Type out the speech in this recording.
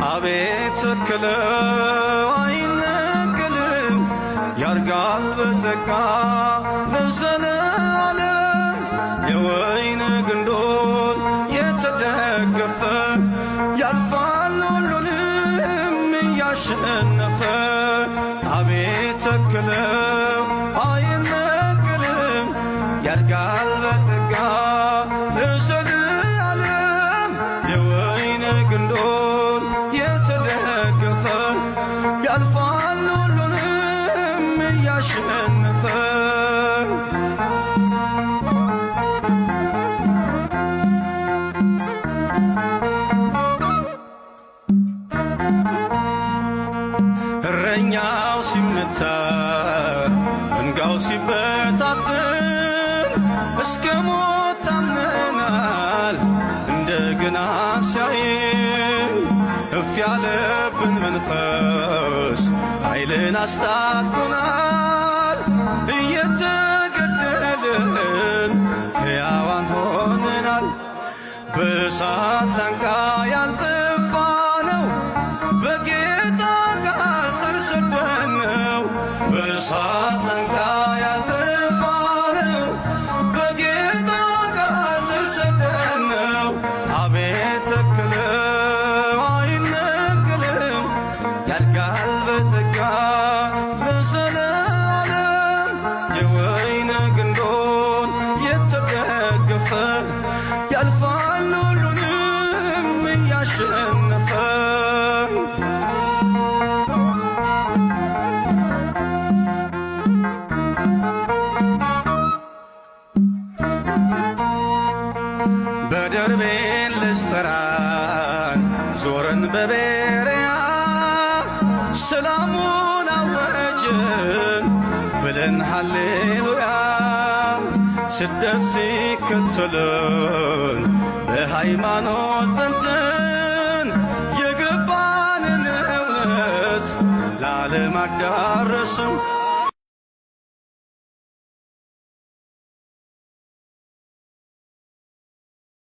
አቤት ተክለው አይነቀልም ያርጋል በጸጋ ለዘለዓለም የወይን ግንዶን የተደገፈ ያልፋል ሁሉንም እያሸነፈ አቤት ተክለው አይነቀልም ያርጋል በጸጋ ለዘለዓለም የወይን ግንዶን የተደገፈ ያልፋል ሁሉንም እያሸነፈ እረኛው ሲመታ መንጋው ሲበታትን እስከ ሞት ታምነናል እንደገና ሲያየን እፍ ያለብን መንፈስ ኃይልን አስታጥቆናል እየተገደልን ሕያዋን ሆነናል በእሳት ላንቃ ያልጠፋ ነው በጌታ ቃል ስር ሰደድነው በእሳት ላንቃ ያልጠፋ ነው በጌታ ቃል ስር ሰደድነው አቤት ተክለው አይነቀልም ያድጋል በጸጋ ለዘለዓለም የወይን ግንዶን የተደገፈ ያልፋል ሁሉንም እያሸነፈ በደርቤን ልስጠራን ዞረን በቤርያ ሰላሙን አወጅን ብለን ሃሌሉያ ስደት ሲከተለን በሃይማኖት ጸንተን የገባንን እውነት ለዓለም አዳረስን